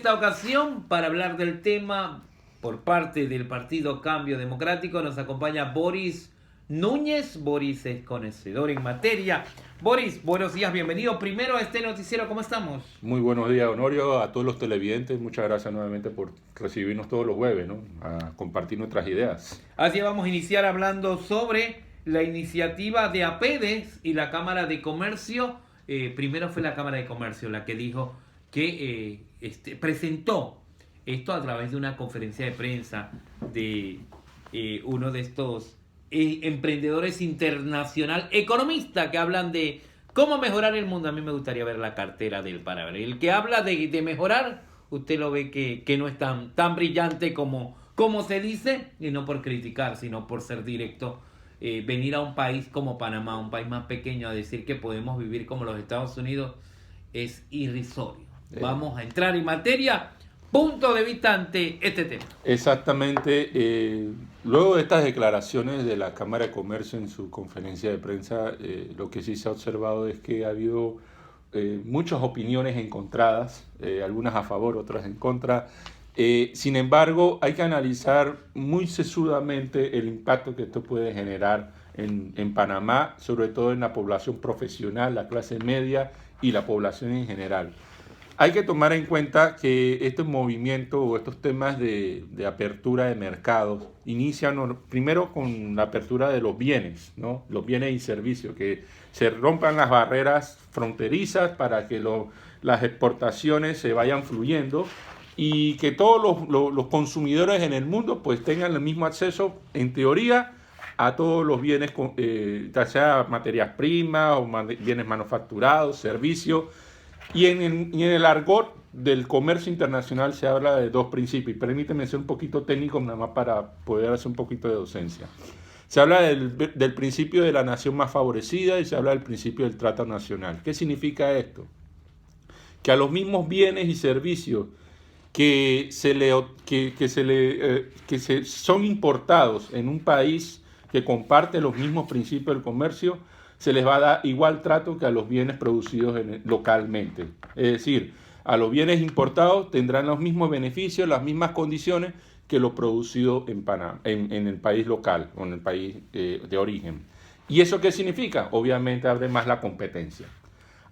esta ocasión, para hablar del tema, por parte del Partido Cambio Democrático, nos acompaña Boris Núñez. Boris es conocedor en materia. Boris, buenos días, bienvenido primero a este noticiero, ¿cómo estamos? Muy buenos días, Honorio, a todos los televidentes. Muchas gracias nuevamente por recibirnos todos los jueves, ¿no? A compartir nuestras ideas. Así vamos a iniciar hablando sobre la iniciativa de APEDES y la Cámara de Comercio. Primero fue la Cámara de Comercio la que dijo que presentó esto a través de una conferencia de prensa de uno de estos emprendedores internacional, economistas que hablan de cómo mejorar el mundo. A mí me gustaría ver la cartera del para ver. El que habla de mejorar, usted lo ve que no es tan brillante como se dice, y no por criticar, sino por ser directo. Venir a un país como Panamá, un país más pequeño, a decir que podemos vivir como los Estados Unidos es irrisorio. Vamos a entrar en materia. Punto de vista ante este tema. Exactamente. Luego de estas declaraciones de la Cámara de Comercio en su conferencia de prensa, lo que sí se ha observado es que ha habido muchas opiniones encontradas, algunas a favor, otras en contra. Sin embargo, hay que analizar muy sesudamente el impacto que esto puede generar en Panamá, sobre todo en la población profesional, la clase media y la población en general. Hay que tomar en cuenta que este movimiento o estos temas de apertura de mercados inician primero con la apertura de los bienes, ¿no? Los bienes y servicios, que se rompan las barreras fronterizas para que las exportaciones se vayan fluyendo y que todos los consumidores en el mundo pues tengan el mismo acceso, en teoría, a todos los bienes, ya sea materias primas o bienes manufacturados, servicios. Y en el argot del comercio internacional se habla de dos principios. Permíteme ser un poquito técnico nada más para poder hacer un poquito de docencia. Se habla del principio de la nación más favorecida y se habla del principio del trato nacional. ¿Qué significa esto? Que a los mismos bienes y servicios que son importados en un país que comparte los mismos principios del comercio, se les va a dar igual trato que a los bienes producidos localmente. Es decir, a los bienes importados tendrán los mismos beneficios, las mismas condiciones que lo producido en el país local o en el país de origen. ¿Y eso qué significa? Obviamente abre más la competencia.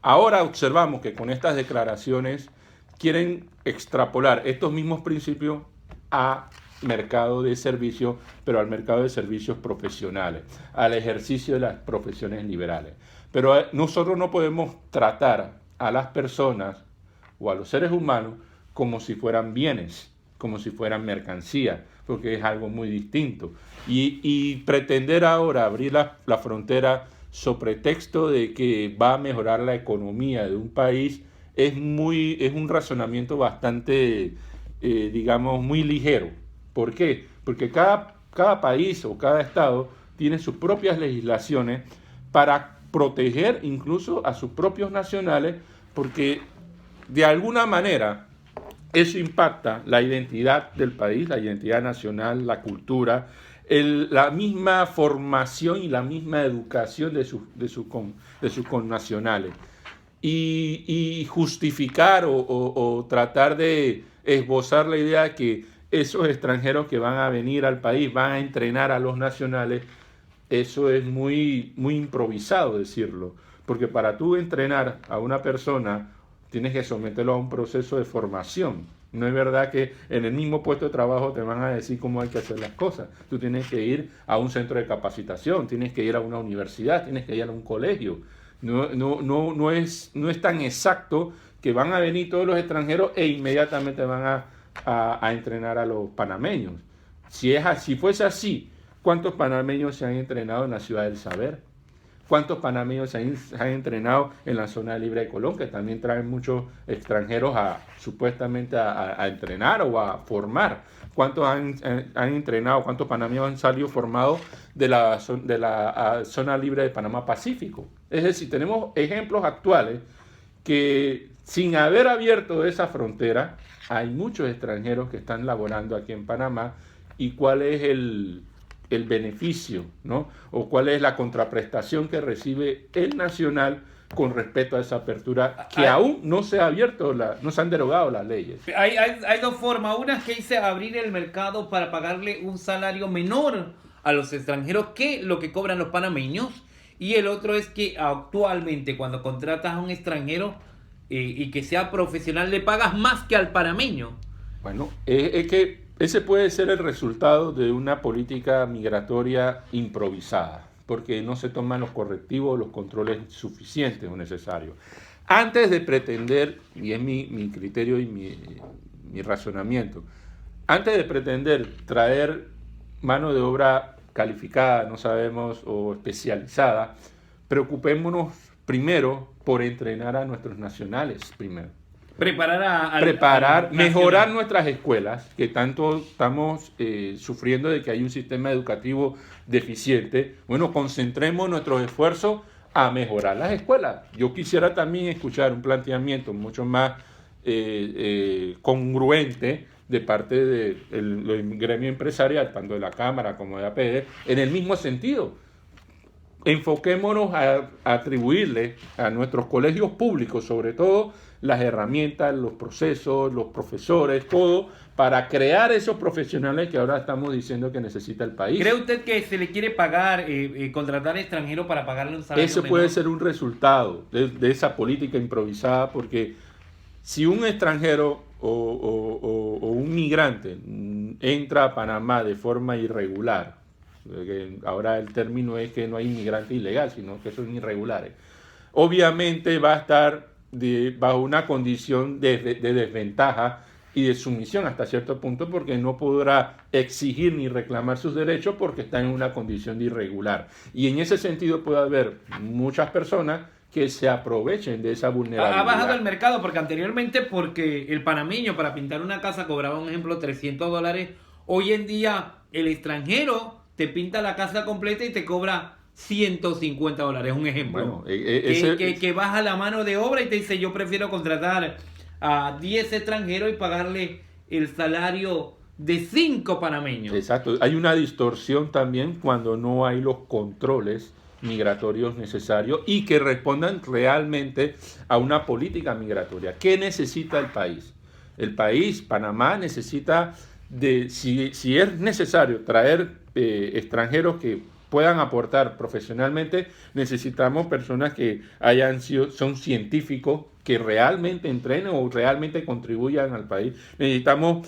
Ahora observamos que con estas declaraciones quieren extrapolar estos mismos principios a mercado de servicios, pero al mercado de servicios profesionales, al ejercicio de las profesiones liberales. Pero nosotros no podemos tratar a las personas o a los seres humanos como si fueran bienes, como si fueran mercancías, porque es algo muy distinto. Y pretender ahora abrir la frontera sobre pretexto de que va a mejorar la economía de un país es un razonamiento bastante, digamos, muy ligero. ¿Por qué? Porque cada país o cada estado tiene sus propias legislaciones para proteger incluso a sus propios nacionales, porque de alguna manera eso impacta la identidad del país, la identidad nacional, la cultura, la misma formación y la misma educación de sus connacionales. Y justificar o tratar de esbozar la idea de que esos extranjeros que van a venir al país van a entrenar a los nacionales, eso es muy improvisado decirlo, porque para tú entrenar a una persona tienes que someterlo a un proceso de formación. No es verdad que en el mismo puesto de trabajo te van a decir cómo hay que hacer las cosas. Tú tienes que ir a un centro de capacitación, tienes que ir a una universidad, tienes que ir a un colegio. No es tan exacto que van a venir todos los extranjeros e inmediatamente van a entrenar a los panameños. Si fuese así, ¿cuántos panameños se han entrenado en la Ciudad del Saber? ¿Cuántos panameños se han entrenado en la zona libre de Colón, que también traen muchos extranjeros supuestamente a entrenar o a formar? ¿Cuántos han entrenado, cuántos panameños han salido formados de la zona libre de Panamá Pacífico? Es decir, tenemos ejemplos actuales que sin haber abierto esa frontera, hay muchos extranjeros que están laborando aquí en Panamá. ¿Y cuál es el beneficio, ¿no? O cuál es la contraprestación que recibe el nacional con respecto a esa apertura que aún no se ha abierto, no se han derogado las leyes. Hay dos formas. Una es que dice abrir el mercado para pagarle un salario menor a los extranjeros que lo que cobran los panameños. Y el otro es que actualmente cuando contratas a un extranjero y que sea profesional le pagas más que al panameño. Bueno, es que ese puede ser el resultado de una política migratoria improvisada, porque no se toman los correctivos, los controles suficientes o necesarios. Antes de pretender, y es mi criterio y mi razonamiento, antes de pretender traer mano de obra calificada, no sabemos, o especializada, preocupémonos primero por entrenar a nuestros nacionales primero. Preparar, mejorar nuestras escuelas, que tanto estamos sufriendo de que hay un sistema educativo deficiente. Bueno, concentremos nuestros esfuerzos a mejorar las escuelas. Yo quisiera también escuchar un planteamiento mucho más congruente de parte del gremio empresarial, tanto de la Cámara como de APD, en el mismo sentido. Enfoquémonos a atribuirle a nuestros colegios públicos, sobre todo, las herramientas, los procesos, los profesores, todo, para crear esos profesionales que ahora estamos diciendo que necesita el país. ¿Cree usted que se le quiere pagar, contratar extranjero para pagarle un salario Ese menor? puede ser un resultado de esa política improvisada, porque si un extranjero o un migrante entra a Panamá de forma irregular, ahora el término es que no hay inmigrante ilegal, sino que son irregulares, obviamente va a estar bajo una condición de desventaja y de sumisión hasta cierto punto, porque no podrá exigir ni reclamar sus derechos porque está en una condición de irregular. Y en ese sentido puede haber muchas personas que se aprovechen de esa vulnerabilidad. Ha bajado el mercado porque anteriormente, porque el panameño para pintar una casa cobraba, un ejemplo, $300, hoy en día el extranjero te pinta la casa completa y te cobra $150, un ejemplo. Bueno, que baja la mano de obra y te dice, yo prefiero contratar a 10 extranjeros y pagarle el salario de 5 panameños. Exacto, hay una distorsión también cuando no hay los controles migratorios necesarios y que respondan realmente a una política migratoria. ¿Qué necesita el país? El país, Panamá, necesita si es necesario traer extranjeros que puedan aportar profesionalmente, necesitamos personas que son científicos, que realmente entrenen o realmente contribuyan al país. Necesitamos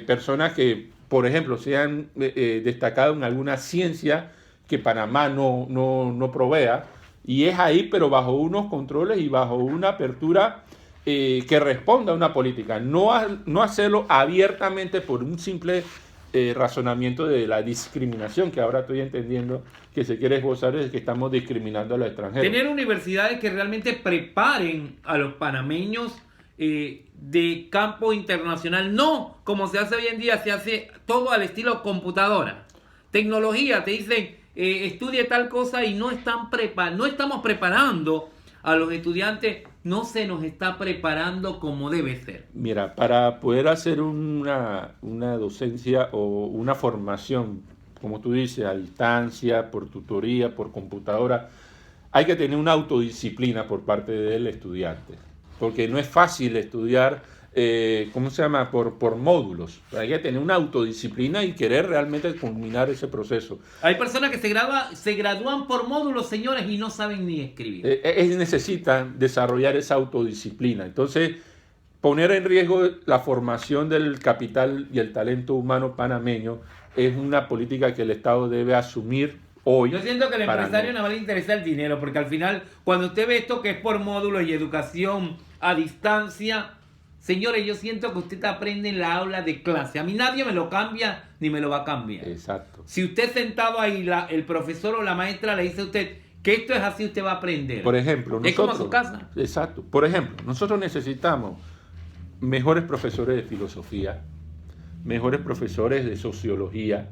personas que, por ejemplo, sean destacados en alguna ciencia que Panamá no provea, y es ahí, pero bajo unos controles y bajo una apertura que responda a una política, no hacerlo abiertamente por un simple razonamiento de la discriminación, que ahora estoy entendiendo que se quiere esbozar, es que estamos discriminando a los extranjeros. Tener universidades que realmente preparen a los panameños de campo internacional, no como se hace hoy en día, se hace todo al estilo computadora, tecnología, te dicen estudie tal cosa y no estamos preparando a los estudiantes, no se nos está preparando como debe ser. Mira, para poder hacer una docencia o una formación, como tú dices, a distancia, por tutoría, por computadora, hay que tener una autodisciplina por parte del estudiante, porque no es fácil estudiar, por módulos. Hay que tener una autodisciplina y querer realmente culminar ese proceso. Hay personas que se gradúan por módulos, señores, y no saben ni escribir. Necesitan desarrollar esa autodisciplina. Entonces, poner en riesgo la formación del capital y el talento humano panameño es una política que el Estado debe asumir hoy. Yo siento que al empresario nada más le interesa el dinero, porque al final, cuando usted ve esto que es por módulos y educación a distancia, señores, yo siento que usted aprende en la aula de clase. A mí nadie me lo cambia ni me lo va a cambiar. Exacto. Si usted sentado ahí, el profesor o la maestra le dice a usted que esto es así, usted va a aprender. Por ejemplo, es como su casa. Exacto. Por ejemplo, nosotros necesitamos mejores profesores de filosofía, mejores profesores de sociología,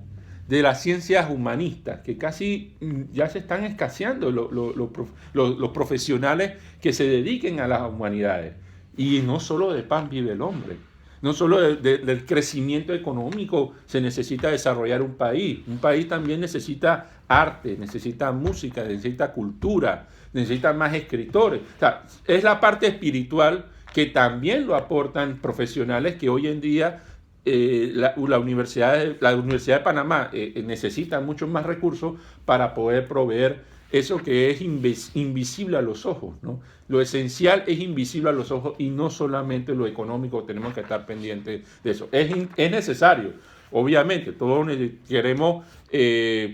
de las ciencias humanistas, que casi ya se están escaseando los profesionales que se dediquen a las humanidades. Y no solo de pan vive el hombre. No solo del crecimiento económico se necesita desarrollar un país también necesita arte, necesita música, necesita cultura, necesita más escritores. O sea, es la parte espiritual que también lo aportan profesionales que hoy en día la Universidad de Panamá necesita muchos más recursos para poder proveer eso que es invisible a los ojos, ¿no? Lo esencial es invisible a los ojos y no solamente lo económico, tenemos que estar pendientes de eso. Es necesario, obviamente, todos queremos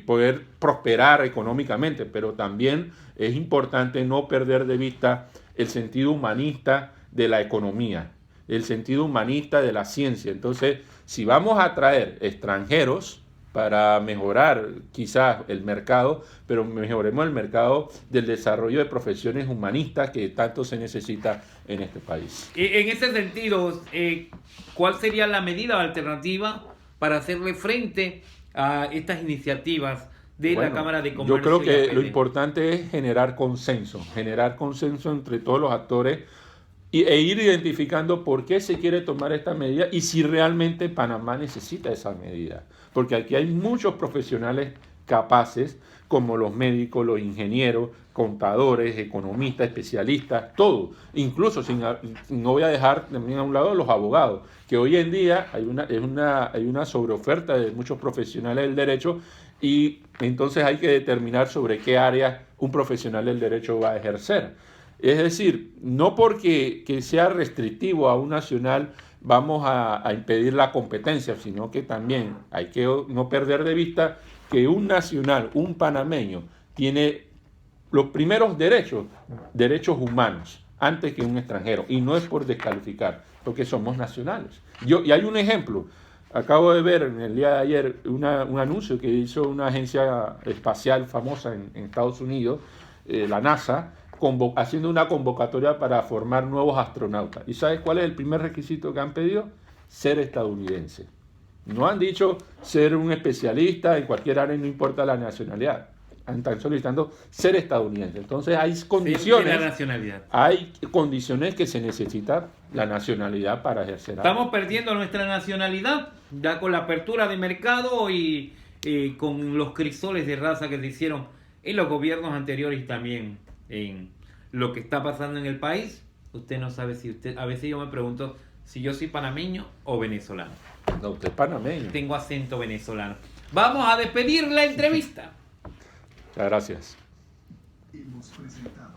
poder prosperar económicamente, pero también es importante no perder de vista el sentido humanista de la economía, el sentido humanista de la ciencia. Entonces, si vamos a traer extranjeros para mejorar quizás el mercado, pero mejoremos el mercado del desarrollo de profesiones humanistas que tanto se necesita en este país. En ese sentido, ¿cuál sería la medida alternativa para hacerle frente a estas iniciativas de la Cámara de Comercio? Yo creo que lo importante es generar consenso entre todos los actores e ir identificando por qué se quiere tomar esta medida y si realmente Panamá necesita esa medida. Porque aquí hay muchos profesionales capaces, como los médicos, los ingenieros, contadores, economistas, especialistas, todo. Incluso, no voy a dejar también a un lado los abogados, que hoy en día hay una sobreoferta de muchos profesionales del derecho y entonces hay que determinar sobre qué área un profesional del derecho va a ejercer. Es decir, no porque sea restrictivo a un nacional vamos a impedir la competencia, sino que también hay que no perder de vista que un nacional, un panameño, tiene los primeros derechos humanos, antes que un extranjero. Y no es por descalificar, porque somos nacionales. Y hay un ejemplo. Acabo de ver en el día de ayer un anuncio que hizo una agencia espacial famosa en Estados Unidos, la NASA, haciendo una convocatoria para formar nuevos astronautas. ¿Y sabes cuál es el primer requisito que han pedido? Ser estadounidense. No han dicho ser un especialista en cualquier área, no importa la nacionalidad. Están solicitando ser estadounidense. Entonces hay condiciones que se necesita la nacionalidad para ejercer. Estamos perdiendo nuestra nacionalidad ya con la apertura de mercado y con los crisoles de raza que se hicieron en los gobiernos anteriores y también en lo que está pasando en el país. Usted no sabe a veces yo me pregunto si yo soy panameño o venezolano. No, usted es panameño. Tengo acento venezolano. Vamos a despedir la entrevista. Muchas gracias. Hemos presentado